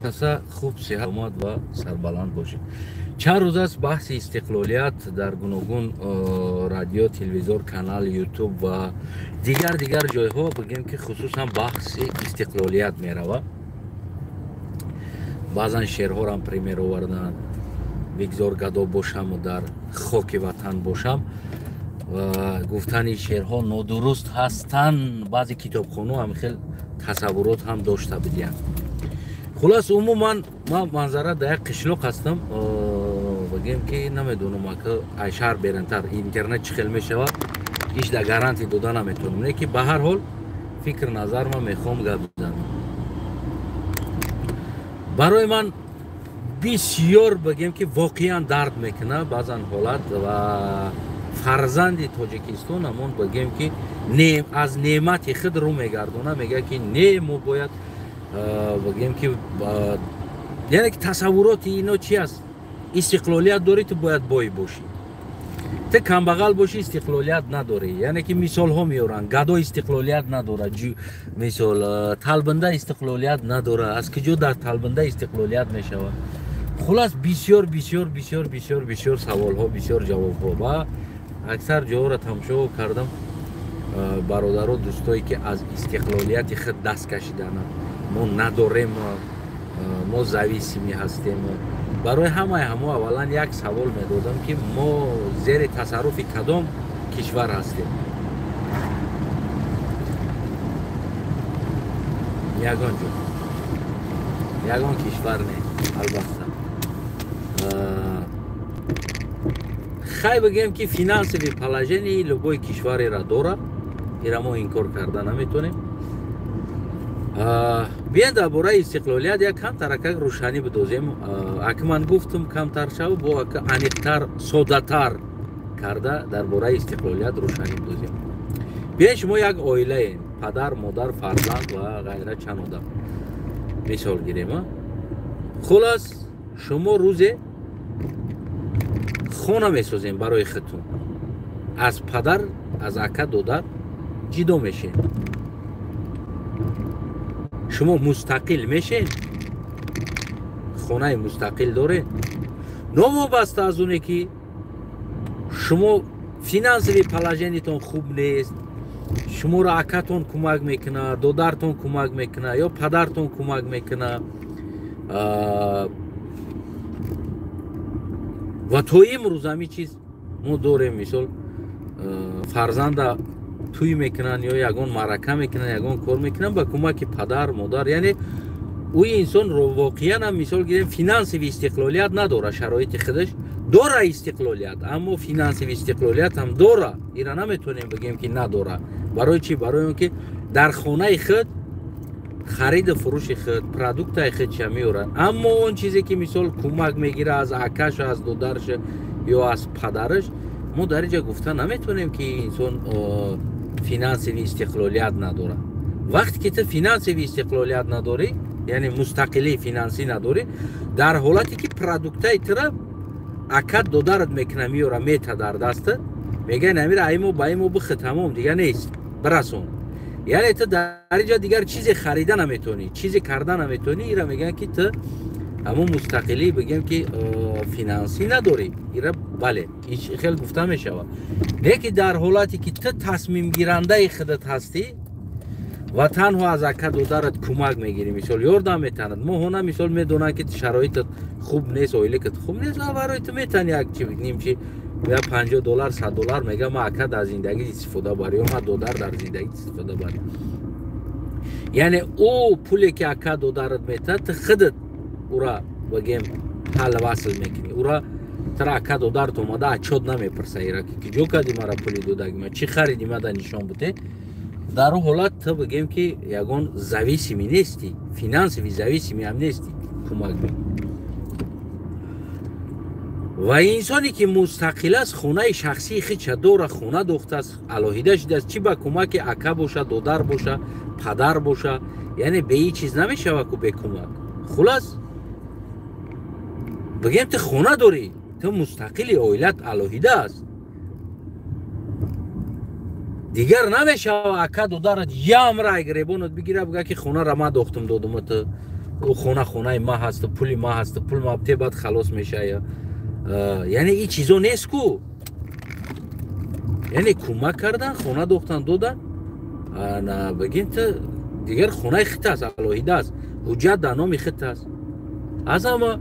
اصلا خوب صحت و سربلند باشید. چند روز است بحث استقلالیت در گوناگون رادیو، تلویزیون، کانال یوتیوب و دیگر جایها بگیم که خصوصا بحث استقلالیت میروه. بعضا شعرها را هم پریمیر آوردن، بگذار گدا باشم و در خاک وطن باشم و گفتن این شعرها نادرست هستند. بعضی کتابخانه هم خیلی تصورات هم داشته بودن. خلاص عموما ما منظره در یک قشلاق هستم، بگیم که نمیدونم که اشهر برنتر اینترنت چخیل میشود، هیچ در گارانتی دادن نمیتونم، نه که به هر حال فکر نظر من میخوام گپ بزنم. برای من بسیار بگیم که واقعا درد میکنه بعضا حالت و فرزند تاجیکستان همون بگیم که از نعمت خود رو میگردونه، میگه که نه ما باید بگیم که یعنی که تصورات اینا چی است؟ استقلالیت داری تو باید بای باشی، تو کمبغل باشی استقلالیت نداری. یعنی که مثال ها میارن، گدا استقلالیت نداره، مثال تلبنده استقلالیت نداره، از کجا در تلبنده استقلالیت میشود؟ خلاص بسیار بسیار بسیار بسیار بسیار سوال ها، بسیار جواب ها و اکثر جاها را تماشا کردم. برادرها دوستایی که از استقلالیت خود دست کشیدن، ما نداریم، ما زویسیمی هستیم. برای همه اولا یک سوال میدادم که ما زیر تصرف کدام کشور هستیم؟ یگان کشور نه البته. خیلی بگیم که فینانس بی پلاژنی لگوی کشوری را داره، ایرا ما انکار کرده نمیتونیم. بیا درباره استقلالیت یک کم ترک روشنی بدوزیم. اگه من گفتم کمتر شو با انیقتر ساده‌تر کرده درباره استقلالیت روشنی بدوزیم. بیا شما یک عائله این، پدر، مادر، فرزند و غیره چند آدم مثال گیریم. خلاص شما روز خانه میسازیم برای خودتون، از پدر از اکا دادر جدا میشین، شما مستقل میشین، خانه مستقل داره، نوابسته از اونه که شما فینانس بی پلاژنیتون خوب نیست، شما را اکاتون کمک میکنه، دادرتون کمک میکنه یا پدرتون کمک میکنه و تو امروز همی چیز ما داریم. مثال فرزند توی میکنن یا یگان معرکه میکنن، یگان کار میکنن با کمک پدر مادر. یعنی اوی انسان رو واقعا هم مثال گیریم فینانس و استقلالیت نداره، شرایط خودش داره استقلالیت، اما فینانس و استقلالیت هم داره، ایرا نمیتونیم بگیم که نداره. برای چی؟ برای اون که در خانه خود خرید فروش خود پروداکت خود چه میورن، اما اون چیزی که مثال کمک میگیره از اکش از دادرش یا از پدرش، ما در اینجا گفتن نمیتونیم که انسان فینانس و استقلالیت نداره. وقتی که تو فینانس و استقلالیت نداری، یعنی مستقلی فینانسی نداری، در حالتی که پروداکتای تر اکد دادرت میکنه میوره میته در دستت، میگه نمیره ایمو با ایمو بخ تمام دیگه نیست برسون. یعنی تو در اینجا دیگر چیزی خریدن نمیتونی، چیزی کردن نمیتونی. ایرا میگن که تو همون مستقلی بگیم که فینانسی نداری. ایرا بله هیچ خیلی گفته میشود، نه که در حالتی که تو تصمیم گیرنده خودت هستی و تنها از اکا دادرت کمک میگیری، مثال یاردم میتند. ما هونه مثال میدونن که شرایطت خوب نیست، اویله که خوب نیست، برای تو میتونی یک چی بگیم چی یا $50 $100 میگه ما اکا در زندگی استفاده باری، ما دادر در زندگی استفاده باری. یعنی او پولی که اکا دادرت میتند خودت او را بگیم حل وصل میکنی، او را تر اکا دادرت اومده اچاد نمیپرسه ایرا که جو کدی مرا پولی دادگی ما چی خریدی ما در نشان بوده. در اون حالت تو بگیم که یگان زویسیمی نیستی، فینانس وی زویسیمی هم نیستی، کمک میگی. و انسانی که مستقل است خونه شخصی خیچ داره، خونه دخته است، علاهیده شده است، چی با کمک اکا باشه، دادر باشه، پدر باشه، یعنی به این چیز نمیشه که به کمک. خلاص بگیم تو خونه داری، تو مستقلی، عائلت علاهیده است، دیگر نمیشه اکا دادرت یم را گریبانت بگیره بگه که خونه را ما دختم دادم تو او خونه ما هست، پول ما هست، پول ما بعد خلاص میشه. یعنی این چیزا نیست کو. یعنی کمک کردن، خونه دوختن دادن، نه بگیم تو دیگر خونه خیت است، الهیده است، حجت در نام خیت است. از اما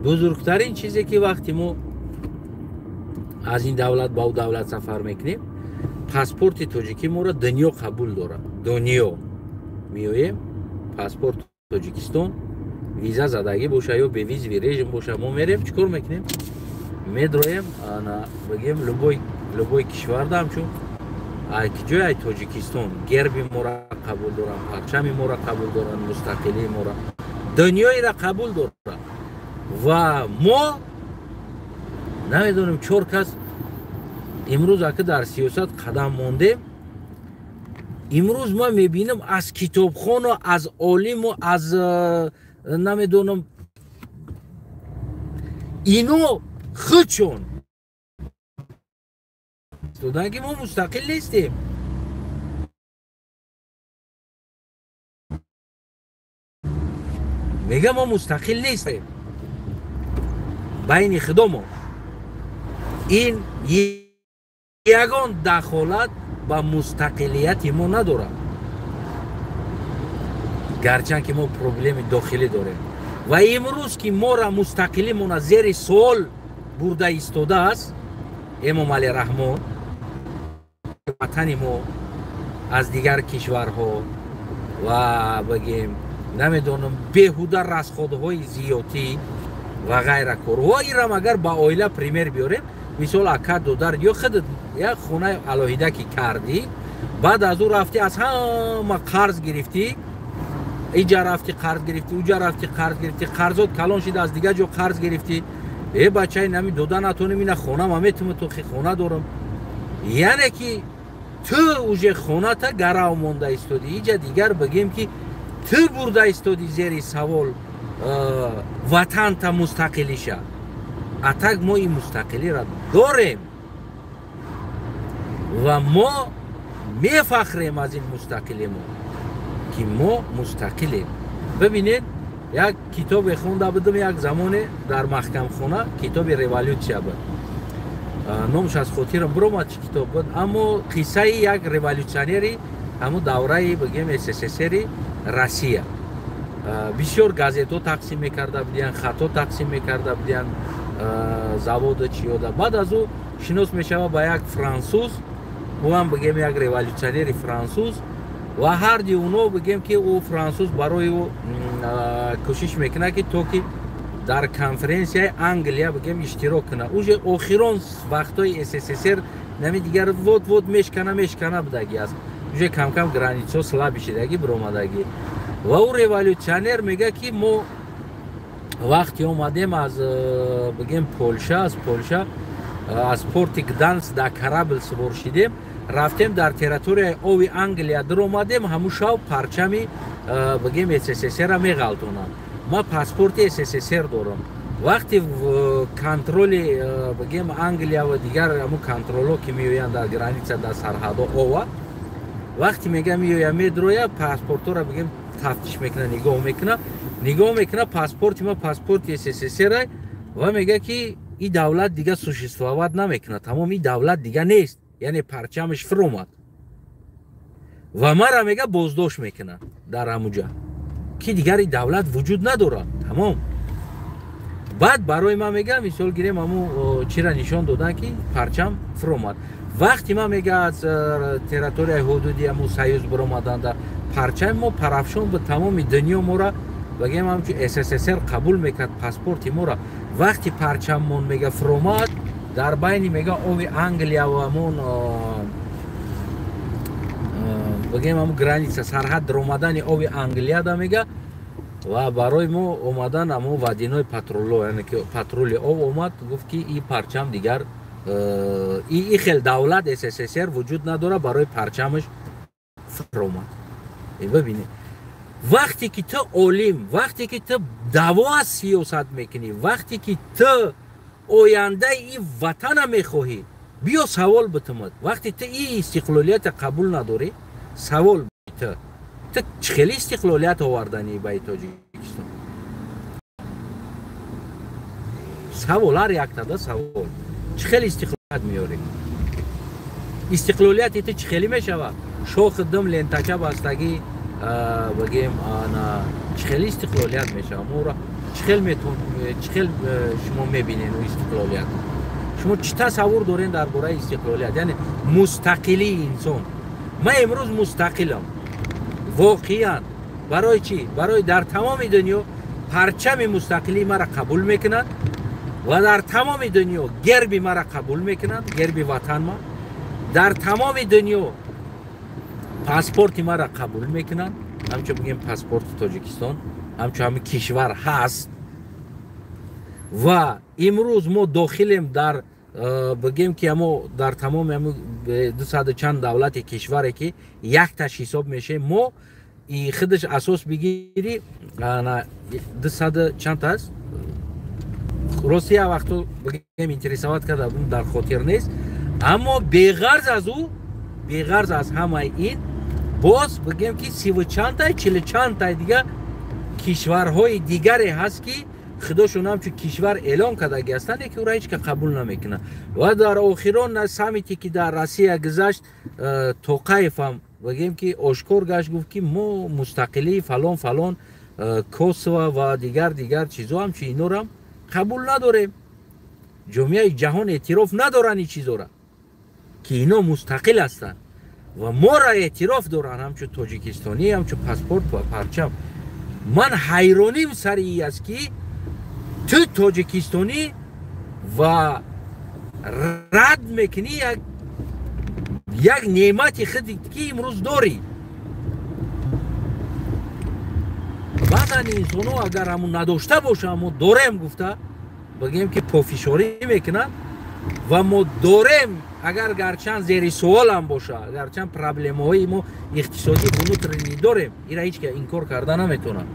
بزرگترین چیزی که وقتی ما از این دولت با دولت سفر میکنیم، پاسپورت تاجیکی ما را دنیا قبول داره. دنیا میویم پاسپورت تاجیکستان ویزا زدگی باشه یا به ویز رژیم باشه، ما میریم چیکار میکنیم؟ میدرویم انا بگیم لبوی کشور دام چون ای جای تاجیکستان گربی ما را قبول دارن، پرچم ما را قبول دارن، مستقلی ما را، دنیایی را قبول دارن و ما نمیدونیم چهار کس امروز که در سیاست قدم ماندیم. امروز ما میبینیم از کتابخوان و از عالم و از نمیدونم اینو خودشون دادن که ما مستقل نیستیم. میگه ما مستقل نیستیم بین خدا ما. این یگان دخالت با مستقلیت ما نداره، گرچند که ما پروبلم داخلی داریم و امروز که ما را مستقلی ما زیر سوال برده ایستاده است امام علی رحمان، وطن ما از دیگر کشورها و بگیم نمیدونم بیهوده رسخودهای زیاتی و غیره کار و ایرم اگر با آیله پریمیر بیاریم، مثال اکا دودر یا خود یک خونه الهیده که کردی، بعد از او رفتی از همه قرض گرفتی، اینجا رفتی قرض گرفتی، اونجا رفتی قرض گرفتی، قرضات کلان شده از دیگه جا قرض گرفتی، ای بچه نمی دودن نتونه مینه خونه ما میتونم تو خونه دارم. یعنی که تو اوجه خونه تا گرا مونده استودی، اینجا دیگر بگیم که تو برده استودی زیر سوال وطن تا مستقلی شد. اتک ما این مستقلی را داریم و ما میفخریم از این مستقلی ما که ما مستقلیم. ببینید یک کتاب خونده بودم یک زمان در محکم خونه، کتاب ریولوسیا بود، نامش از خاطرم برآمد چه کتاب بود، اما قصه یک ریولوسیونری همون دوره بگیم SSSR روسیه. بسیار گازیتا تقسیم میکرده بودن، خطا تقسیم میکرده بودن، завод چیوده. بعد از او شناس میشه با یک فرانسوز، او هم بگیم یک ریولوسیونر فرانسوز و هر دی اونو بگیم که او فرانسوز برای او کوشش میکنه که تو که در کنفرانسیای انگلیا بگیم اشتراک کنه. اوج آخرون وقتای SSSR نمی دیگر ود میشکنه بودگی است. اوج کم کم گرانیتسو سلاب شدگی برآمدگی و او ریولوسیونر میگه که ما وقتی اومدیم از بگیم از پولشا از پورت گدانس در کرابل سوار شدیم، رفتیم در تریتوری اوی انگلیا در اومدیم، همون شب پرچمی بگیم SSSR را میغلطونن. ما پاسپورت SSSR دارم. وقتی کنترل بگیم انگلیا و دیگر همون کنترلو که میویان در گرانیچه در سرحد اوه، وقتی میگه میویا میدرویا پاسپورت را بگیم تفتیش میکنه، نگاه میکنه پاسپورت ما پاسپورت SSSR و میگه که این دولت دیگه سوشیستوابت نمیکنه، تمام این دولت دیگه نیست، یعنی پرچمش فرومد و ما را میگه بازداشت میکنه در همونجا که دیگر این دولت وجود نداره تمام. بعد برای ما میگه مثال گیریم همون چی را نشان دادن که پرچم فرومد. وقتی ما میگه از تریتوری حدودی همون سیوز برآمدن در پرچم ما پرافشان به تمام دنیا ما را بگیم هم که SSSR قبول میکرد پاسپورت ما را. وقتی پرچممون میگه فرومد در بین میگه اوی انگلیا و همون بگیم همون گرانیچه سرحد در اومدن اوی انگلیا دا میگه و برای ما اومدن همون ودینای پترولو، یعنی که پترول او اومد گفت که این پرچم دیگر این خیلی دولت SSSR وجود نداره، برای پرچمش فرومد. ببینید وقتی که تو عالم، وقتی که تو دوا سیاست میکنی، وقتی که تو آینده این وطن میخواهی، بیا سوال بتمد. وقتی تو این استقلالیت قبول نداری، سوال تو تو چخیلی استقلالیت آوردنی به تاجیکستان؟ سوال هر یک تا سوال چخیلی استقلالیت میاری؟ استقلالیت تو چخیلی میشود؟ شوخ دم لنتکه بستگی بگیم چخیلی استقلالیت میشه. مورا چخیل شما میبینین و استقلالیت شما چی تصور دارین درباره استقلالیت؟ یعنی مستقلی انسان. من امروز مستقلم واقعا. برای چی؟ برای در تمام دنیا پرچم مستقلی مرا قبول میکنند و در تمام دنیا گرب مرا قبول میکنند، گرب وطن ما. در تمام دنیا پاسپورت مرا قبول میکنند، همچون بگیم پاسپورت تاجیکستان، همچون همین کشور هست. و امروز ما داخلیم در بگیم که ما در تمام 200 چند دولت کشوری که یک تاش حساب میشه، ما خودش اساس بگیری 200 چند است. روسیه وقتو بگیم انترساوات کرده در خاطر نیست، اما بغرض از همه این باز بگیم که 30 چند تا 40 چند تا دیگه کشورهای دیگری هست که خودشون هم چون کشور اعلام کرده هستند که اونها هیچ که قبول نمیکنه. و در آخران سامیتی که در روسیه گذشت توقیف هم بگیم که آشکار گشت، گفت که ما مستقلی فلان فلان کوسوو و دیگر چیزا هم چه اینا رو هم قبول نداریم. جامعه جهان اعتراف ندارن این چیزا را که اینا مستقل هستند و ما را اعتراف دارن، همچون تاجیکستانی، همچون پاسپورت و پرچم. من حیرانیم سر این است که تو تاجیکستانی و رد میکنی یک نعمتی خودی که امروز داری. بعدا انسان ها اگر همون نداشته باشه، ما داریم گفته بگیم که پافشاری میکنن و ما داریم، اگر گرچند زیر سوال هم باشه، گرچند پرابلم های ما اقتصادی بنوترینی داریم، ایرا هیچ که انکار کرده نمیتونه.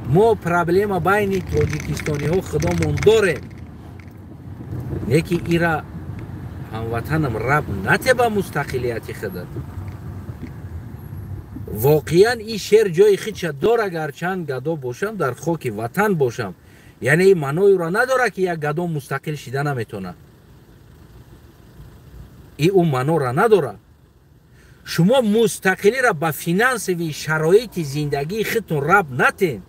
ما پرابلم بین تاجیکستانی ها خودمون داریم، یکی ایرا هموطنم رب نته به مستقلیت خودت. واقعا این شعر جای خودش داره، گرچند گدا باشم در خاک وطن باشم، یعنی این معنی را نداره که یک گدا مستقل شده نمیتونه. این اون معنی را نداره. شما مستقلی را به فینانس و شرایط زندگی خودتون رب نتین.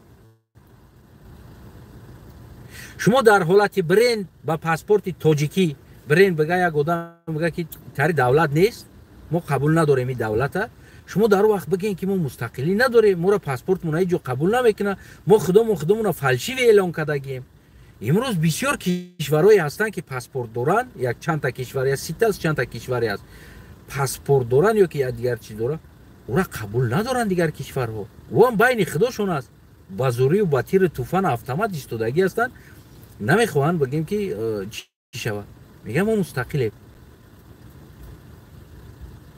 شما در حالت برین با پاسپورت تاجیکی برین بگه یک آدم بگه که تری دولت نیست، ما قبول نداریم این دولت. شما در وقت بگین که ما مستقلی نداریم، ما را پاسپورت مون جو قبول نمیکنه، ما خودمون فالشی اعلام کردگیم. امروز بسیار کشورهایی هستن که پاسپورت دارن، یک چند تا کشوری است، 30 چند تا کشوری است پاسپورت دارن یا که دیگر چی دارن، او را قبول ندارن دیگر کشورها. و هم بین خودشون است، با زوری و با تیر طوفان اتومات ایستادگی هستن، نمیخوان بگیم که چی شود. میگم ما مستقلیم.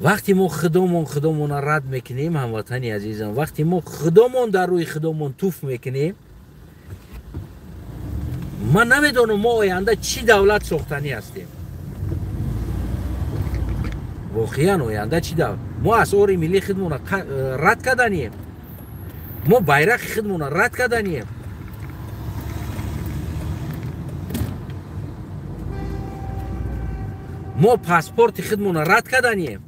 وقتی ما خودمون رد میکنیم هموطنی عزیزم، وقتی ما خودمون در روی خودمون توف میکنیم، من نمیدونم ما آینده چی دولت ساختنی هستیم. واقعا آینده چی دولت؟ ما اسعار ملی خودمون رد کردنیم، ما بیرق خودمون رد کردنیم. ما پاسپورت خودمون رد کردنیم،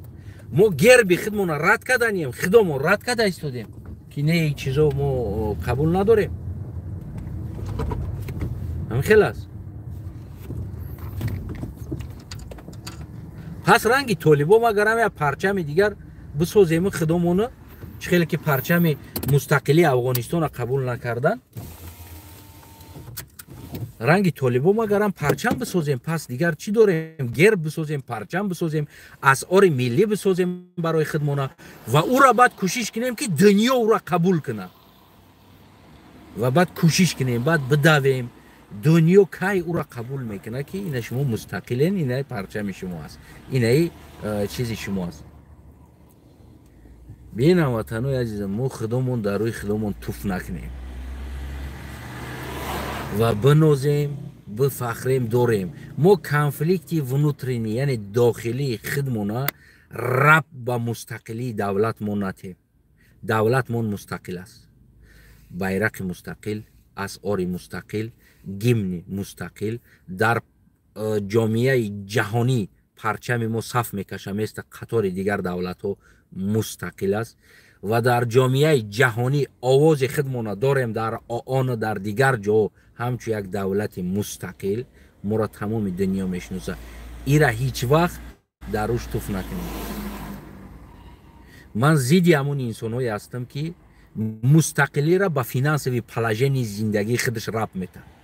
ما گربی خودمون رد کردنیم، خودمون رد کرده ایستادیم که نه این چیزا ما قبول نداریم. همین خیلی است. پس رنگی طالبا ما گرم یا پرچم دیگر بسازیم خودمون، چه خیلی که پرچم مستقلی افغانستان را قبول نکردن، رنگی طالبا ما گرم پرچم بسازیم. پس دیگر چی داریم؟ گرب بسازیم، پرچم بسازیم، اسعار ملی بسازیم برای خودمون و او را بعد کوشش کنیم که دنیا او را قبول کنه و بعد کوشش کنیم، بعد بدویم دنیا کی او را قبول میکنه که این شما مستقلین، این پرچم شما است، این چیزی شما است. بین هموطنای عزیزم، ما خودمون در روی خودمون توف نکنیم و بنازیم، بفخریم داریم. ما کانفلیکتی ونوترینی یعنی داخلی خودمون رب با مستقلی دولت ما نتیم. давлатмон мустақил аст. байрақи мустақил, асъори мустақил, гимни мустақил, дар ҷомеаи ҷаҳонӣ парчами мо саф мекаша места қатори дигар давлатҳо мустақил аст ва дар ҷомеаи ҷаҳонӣ овози худмона дорем дар он дар дигар ҷо ҳамчун як давлати мустақил моро тамоми дунё мешиноса. ира ҳеҷ вақт дар руш туф накунем. ман зидди ҳамони инсонҳое ҳастам ки мустақилиро ба финансови положении зиндагии худаш рабт метавонад.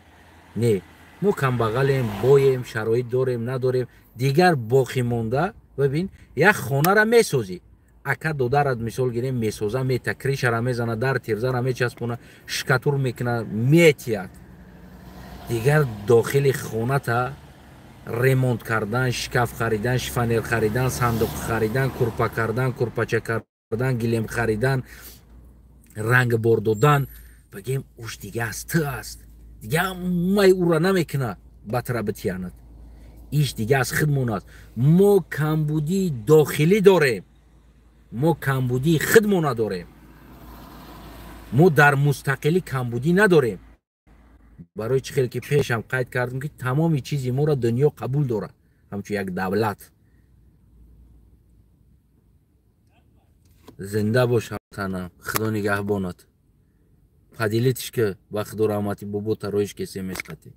не мо камбағалем, боем, шароит дорем, надорем, дигар боқӣ монда. бибин як хонаро месозӣ, ака додарат мисол гирем месоза, мета кришара мезана, дар тирзара мечаспона, шкатур мекуна, метият. дигар дохили хоната ремонт кардан, шкаф харидан, шифонер харидан, сандуқ харидан, курпа кардан, курпача кардан, гилем харидан, ранг бор додан, бигем уш дига аз ту аст. دیگه مای او را نمیکنه بطره بتیاند. ایش دیگه از خودمون است. ما کمبودی داخلی داریم، ما کمبودی خودمون نداریم، ما در مستقلی کمبودی نداریم. برای چه خیلی که پیش هم قید کردم که تمامی چیزی ما را دنیا قبول داره همچون یک دولت. زنده باش همتنم، خدا نگهبانت. پدیلیتش که وقت و رحمتی بابو ترایش کسی میسقطی.